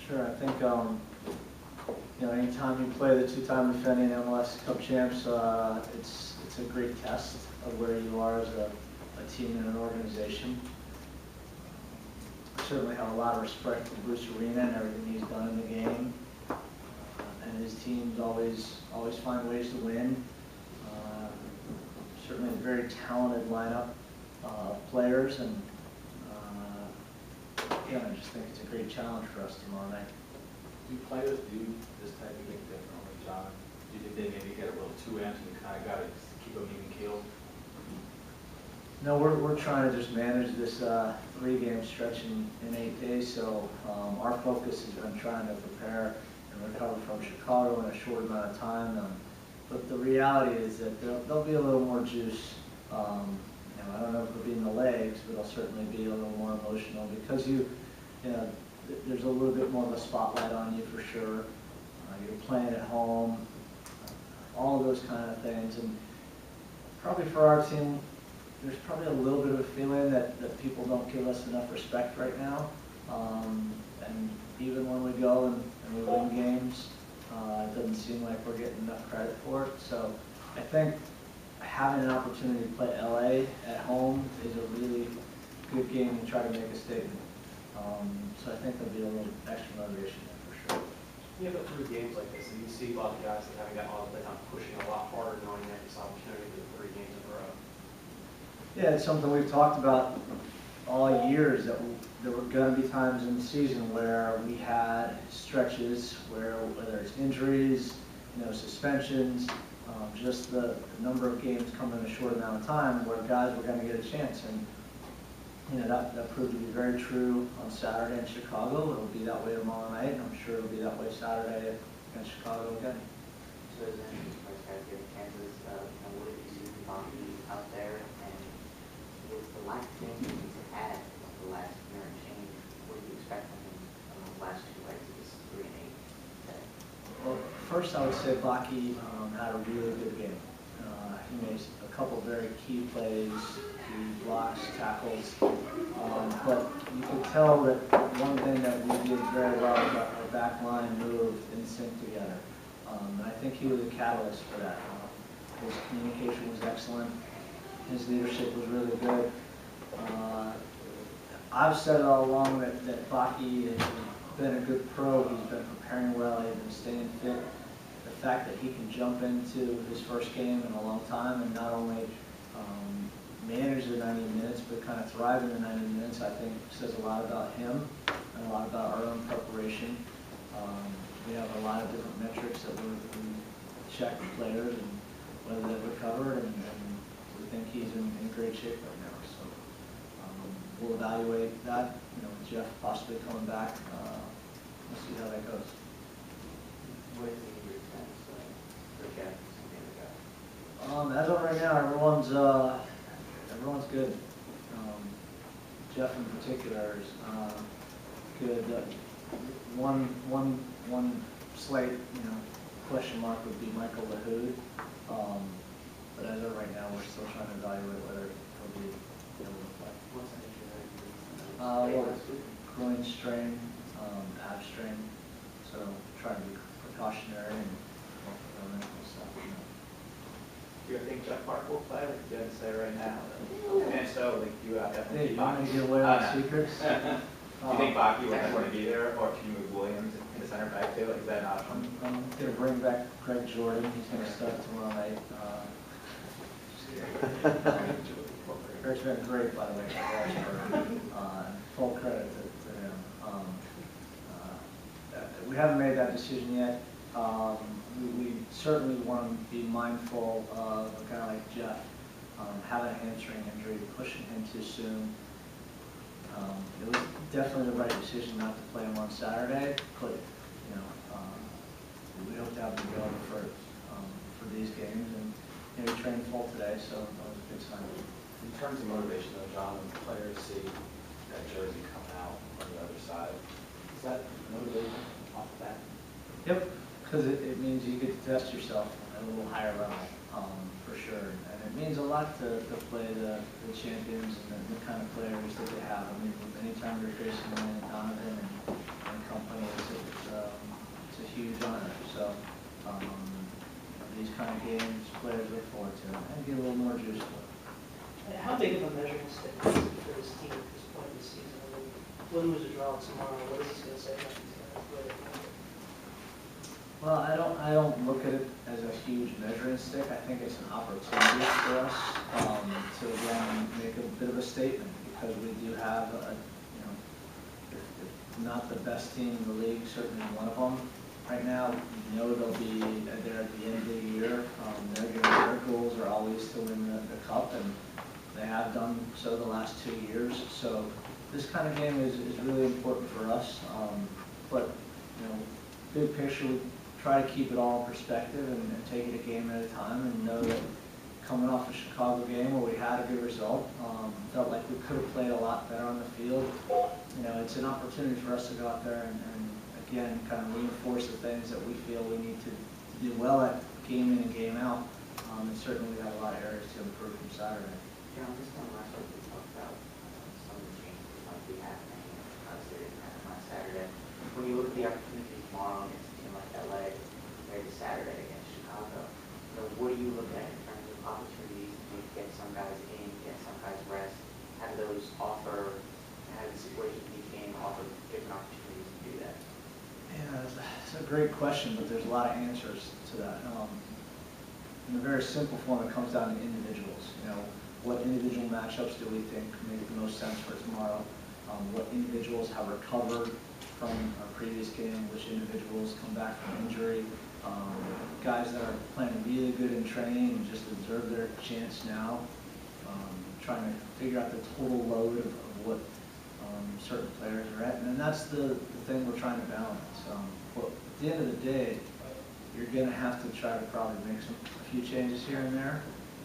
Sure, I think anytime you play the two-time defending MLS Cup champs, it's a great test of where you are as a team and an organization. I certainly have a lot of respect for Bruce Arena and everything he's done in the game, and his teams always find ways to win. Certainly a very talented lineup of players, and again, I just think it's a great challenge for us tomorrow night. Do players do this type of game differently, John? Do you think they maybe get a little too amped and you kind of got to keep them even keeled? No, we're trying to just manage this 3-game stretch in 8 days, so our focus has been trying to prepare and recover from Chicago in a short amount of time. But the reality is that there'll be a little more juice. I don't know if it'll be in the legs, but it'll certainly be a little more emotional because there's a little bit more of a spotlight on you for sure. You're playing at home, all of those kind of things, and probably for our team, there's probably a little bit of a feeling that people don't give us enough respect right now. And even when we go and we win games, it doesn't seem like we're getting enough credit for it. So I think having an opportunity to play LA at home is a really good game to try to make a statement. So I think there'll be a little extra motivation there for sure. You have through games like this, and you see a lot of guys that haven't gotten all the time pushing a lot harder, knowing that this opportunity for 3 games in a row. Yeah, it's something we've talked about all years, that there were going to be times in the season where we had stretches where, whether it's injuries, suspensions, just the number of games come in a short amount of time where guys were going to get a chance. And that proved to be very true on Saturday in Chicago. It'll be that way tomorrow night, and I'm sure it'll be that way Saturday against Chicago again. So as those guys get chances, what did you see from Bobby out there, and with the lack of things that he's had the last year and change, what do you expect from him on the last 2 legs of this 3 and 8 today? Well, first I would say Baki had a really good game. He made a couple very key plays. He blocks, tackles, but you could tell that one thing that we did very well is our back line moved in sync together. And I think he was a catalyst for that. His communication was excellent. His leadership was really good. I've said all along that Baki has been a good pro. He's been preparing well. He's been staying fit. The fact that he can jump into his first game in a long time and not only manage the 90 minutes, but kind of thrive in the 90 minutes, I think says a lot about him and a lot about our own preparation. We have a lot of different metrics that we check the players and whether they've recovered, and we think he's in great shape right now. So we'll evaluate that. With Jeff possibly coming back, we'll see how that goes. What do you think of your sense for Jeff and some of the guys? As of right now, everyone's good. Jeff in particular is good. One slight, question mark would be Michael Lahoud. But as of right now, we're still trying to evaluate whether he'll be able to play. What's the injury that you Groin strain, ab strain. So trying to be precautionary and medical stuff. Do you think Jeff Park will play, or do you have to say right now? And so, you definitely Hey, you want me to get away with secrets? Do you think Baki will definitely be there, or can you move Williams in the center back too? Like, is that an option? I'm going to bring back Greg Jordan. He's going to start tomorrow night. Greg's been great, by the way, for full credit to him. We haven't made that decision yet. We certainly want to be mindful of a guy like Jeff having a hamstring injury, pushing him too soon. It was definitely the right decision not to play him on Saturday, but we hope to have him available for these games. And he trained full today, so that was a good sign. In terms of motivation, though, John, when players see that jersey coming out on the other side, is that motivation off the bat? Yep, because it means you get to test yourself at a little higher level, for sure. And it means a lot to play the champions and the kind of players that they have. I mean, anytime you're facing Donovan and company, more to it and get a little more juice to it. How big of a measuring stick is it for this team at this point in the season? I mean, win, lose, or draw tomorrow, what is this going to say about these guys? Where they come from? Well, I don't look at it as a huge measuring stick. I think it's an opportunity for us to again make a bit of a statement because we do have if not the best team in the league, certainly one of them. Right now, you know they'll be there at the end of the year. Their goals are always to win the cup, and they have done so the last 2 years. So this kind of game is really important for us. But big picture, we try to keep it all in perspective and take it a game at a time, and know that coming off a Chicago game where we had a good result, felt like we could have played a lot better on the field. It's an opportunity for us to go out there and again, kind of reinforce the things that we feel we need to do well at game in and game out. And certainly we have a lot of areas to improve from Saturday. John, this time last week we talked about some of the changes that might be happening obviously didn't happen last Saturday. When you look at the opportunity tomorrow against a team like LA compared to Saturday against Chicago, what do you look at in terms of opportunities to maybe get some guys in, get some guys rest? How do those offer, how do the situations in each game offer different opportunities to do that? Yeah, it's a great question, but there's a lot of answers to that. In a very simple form, it comes down to individuals. What individual matchups do we think make the most sense for tomorrow? What individuals have recovered from our previous game? Which individuals come back from injury? Guys that are playing really good in training and just deserve their chance now. Trying to figure out the total load of what certain players are at, and that's the thing we're trying to balance. But at the end of the day, you're going to have to try to probably make a few changes here and there,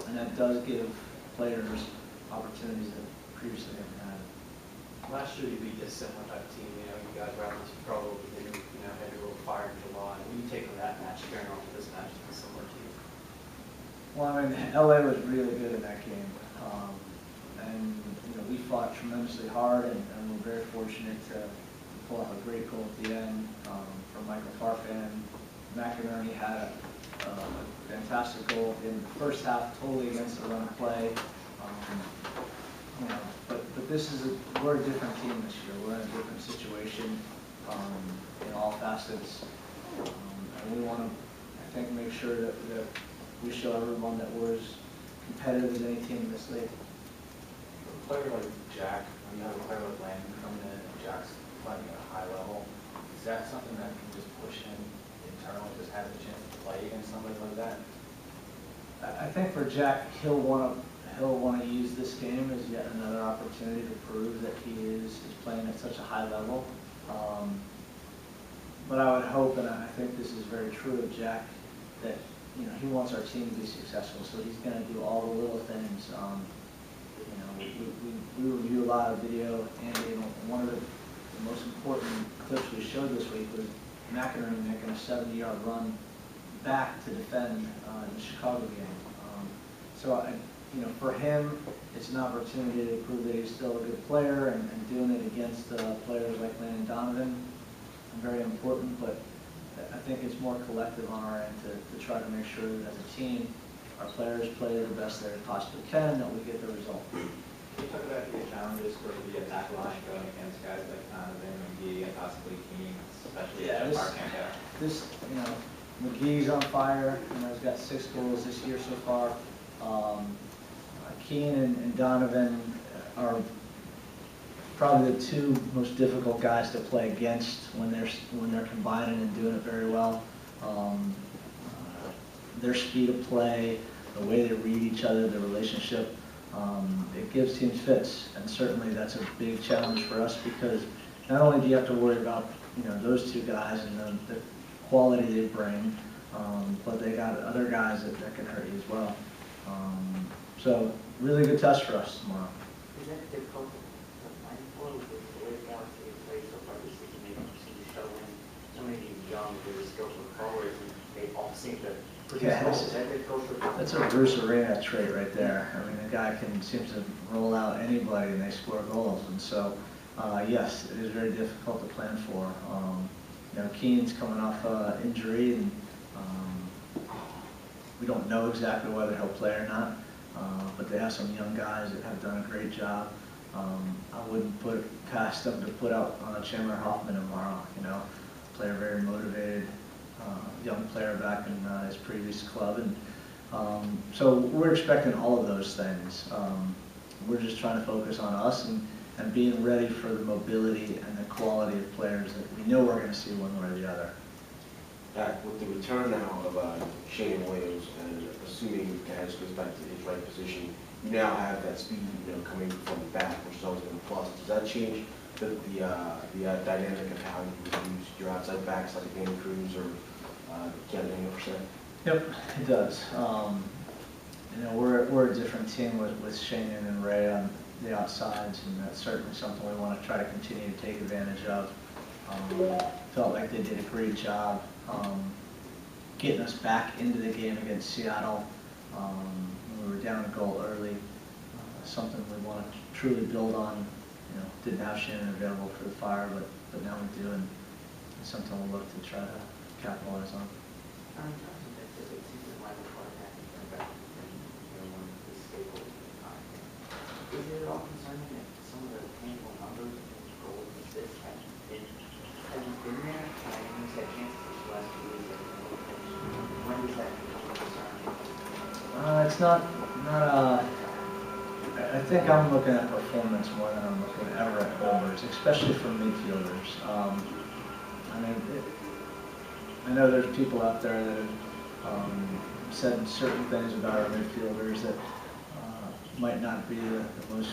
and that does give players opportunities that previously haven't had. Last year you beat this similar type of team, you guys were out in Super Bowl, had a little fire in July. What do you take from that match, carrying on to this match, it's a similar team? Well, I mean, LA was really good in that game, and we fought tremendously hard, and we're very fortunate to pull off a great goal at the end from Michael Farfan. McInerney had a fantastic goal in the first half, totally against the run play. But we're a different team this year. We're in a different situation in all facets, and we want to, I think, make sure that we show everyone that we're as competitive as any team in this league. A player like Jack, when you have a player like Landon coming in and Jack's playing at a high level, is that something that can just push him internally, just have a chance to play against somebody like that? I think for Jack, he'll want to use this game as yet another opportunity to prove that he is playing at such a high level. But I would hope, and I think this is very true of Jack, that he wants our team to be successful, so he's going to do all the little things. We review a lot of video, and one of the most important clips we showed this week was McInerney making a 70-yard run back to defend the Chicago game. So for him, it's an opportunity to prove that he's still a good player, and doing it against players like Landon Donovan, very important. But I think it's more collective on our end to try to make sure that as a team, our players play the best they possibly can, and that we get the result. Can you talk about the challenges for the attack line going against guys like Donovan, McGee, and possibly Keane, especially if Jeff can't go? McGee's on fire. He's got 6 goals this year so far. Keane and Donovan are probably the 2 most difficult guys to play against when they're combining and doing it very well. Their speed of play, the way they read each other, their relationship, it gives teams fits, and certainly that's a big challenge for us because not only do you have to worry about those 2 guys and the quality they bring, but they got other guys that can hurt you as well. So really good test for us tomorrow. Is that difficult to plan for with the way the Galaxy has played so far this season? Maybe you see struggling. So many of these young, really skillful forwards, and they all seem to produce goals. Is that difficult for them? That's a Bruce Arena trait right there. I mean, the guy seems to roll out anybody and they score goals. And so, yes, it is very difficult to plan for. Keane's coming off injury, and We don't know exactly whether he'll play or not, but they have some young guys that have done a great job. I wouldn't put it past them to put out Chandler Hoffman tomorrow, you know, player very motivated, young player back in his previous club. And so we're expecting all of those things. We're just trying to focus on us and being ready for the mobility and the quality of players that we know we're going to see one way or the other. With the return now of Shane Williams, and assuming Gaddis goes back to his right position, you now have that speed, you know, coming from the back, which has always been a plus. Does that change the dynamic of how you use your outside backs like Danny Cruz or Kevin Anderson? Yep, it does. You know, we're a different team with Shane and Ray on the outsides, and that's certainly something we want to try to continue to take advantage of. Felt like they did a great job getting us back into the game against Seattle. We were down a goal early, something we want to truly build on. You know, didn't have Shannon available for the Fire, but now we do, and it's something we'll look to try to capitalize on. It seems like Michael Clark has been back and one of the staples of the time. Is it at all concerning that some of the tangible numbers and goals and assists haven't been there? And I know he's had chances this last 2 weeks. When does that become a concern? It's not I think I'm looking at performance more than I'm looking ever at numbers, especially for midfielders. I mean, I know there's people out there that have said certain things about our midfielders that might not be the most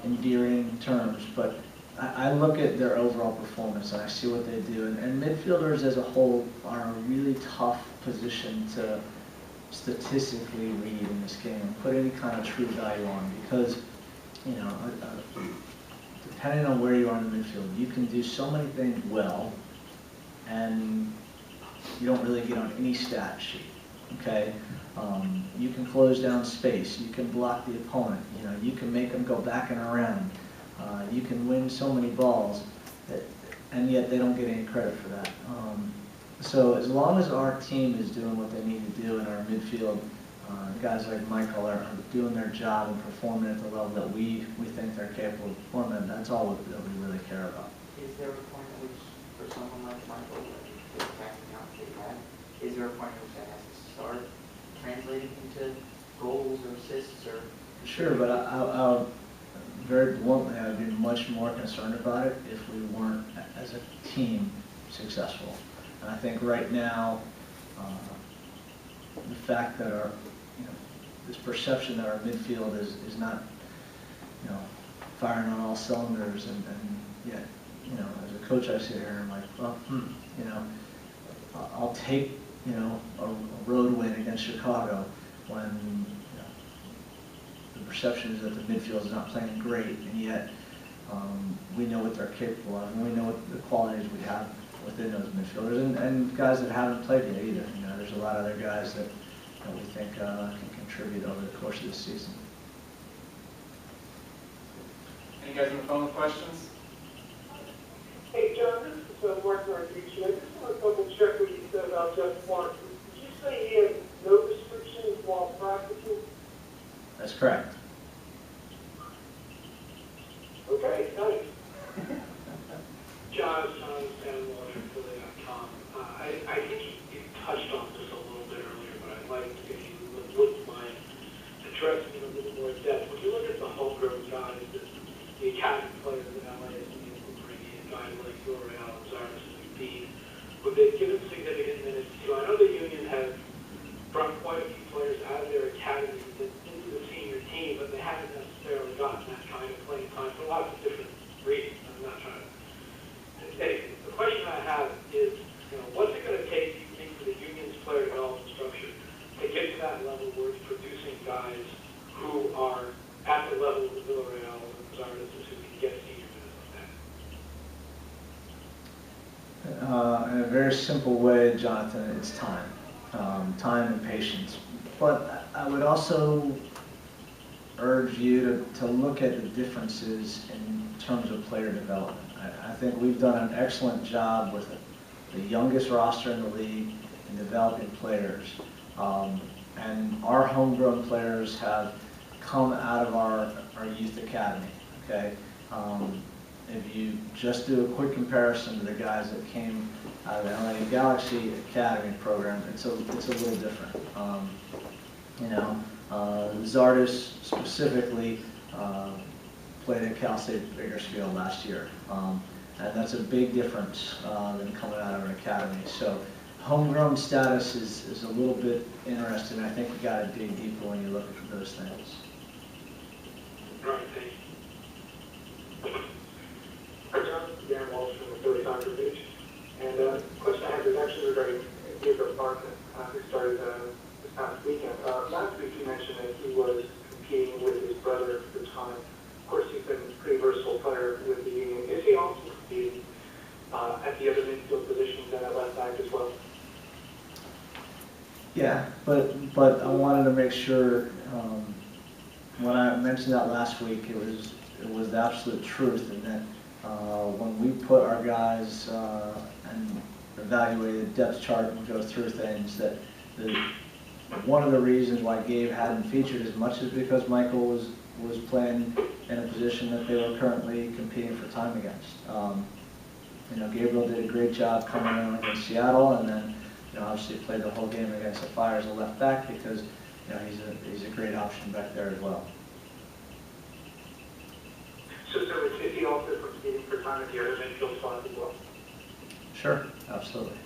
endearing terms, but I look at their overall performance and I see what they do. And midfielders as a whole are a really tough position to statistically read in this game and put any kind of true value on, because, you know, depending on where you are in the midfield, you can do so many things well and you don't really get on any stat sheet, okay? You can close down space, you can block the opponent, you know, you can make them go back and around, you can win so many balls, and yet they don't get any credit for that. So as long as our team is doing what they need to do in our midfield, guys like Michael are doing their job and performing at the level that we think they're capable of performing, that's all that we really care about. Is there a point at which, for someone like Michael, the attacking outs they have, is there a point at which that has to start translating into goals or assists or? Sure, but I'll very bluntly, I would be much more concerned about it if we weren't, as a team, successful. And I think right now, the fact that our, you know, this perception that our midfield is not, you know, firing on all cylinders, and yet, you know, as a coach, I sit here and I'm like, well, you know, I'll take, you know, a road win against Chicago when, you know, the perception is that the midfield is not playing great, and yet we know what they're capable of, and we know what the qualities we have within those midfielders, and guys that haven't played yet either. You know, there's a lot of other guys that we think can contribute over the course of the season. Any guys on the phone with questions? Hey, John, this is Mark Rodriguez. I just want to double check what you said about Jeff Clark. Did you say he had no restrictions while practicing? That's correct. Okay, nice. John, I think you touched on this a little bit earlier, but I'd like if you wouldn't mind addressing it a little more depth. When you look at the homegrown guys, the academy players that LA is bringing in, guys like L'Oreal and Zardes and Dean, would they give them significant minutes to? I know the Union has brought quite a few players out of their academy into the senior team, but they haven't necessarily gotten that kind of playing time for lots of different reasons. I'm not trying to. Anyway, the question I have is, you know, what's it going to take, do you think, for the Union's player development structure to get to that level where it's producing guys who are at the level of the Villarreal and Zardes who can get senior minutes like that? In a very simple way, Jonathan, it's time. Time and patience. But I would also urge you to look at the differences in terms of player development. I think we've done an excellent job with the youngest roster in the league in developing players. And our homegrown players have come out of our youth academy, okay? If you just do a quick comparison to the guys that came out of the LA Galaxy Academy program, it's a little different. Zardis specifically played at Cal State Bakersfield last year. And that's a big difference than coming out of an academy. So homegrown status is a little bit interesting. I think you got to dig deeper when you're looking for those things. All right, thank you. Hi, John. Dan Walsh from the Philly Soccer page. And the question I have is actually regarding Gabriel Park, who started this past weekend. Last week you mentioned that he was competing with his brother at the time. Of course, he's been a pretty versatile player with the Union. Is he also competing at the other midfield positions and at left back as well? Yeah, but I wanted to make sure, when I mentioned that last week, it was the absolute truth, and that when we put our guys and evaluate the depth chart and go through things, that one of the reasons why Gabe hadn't featured as much is because Michael was playing in a position that they were currently competing for time against. Gabriel did a great job coming in against Seattle, and then obviously played the whole game against the Fire as a left back because he's a great option back there as well. So is he also competing for time at the other midfield spot as well? Sure, absolutely.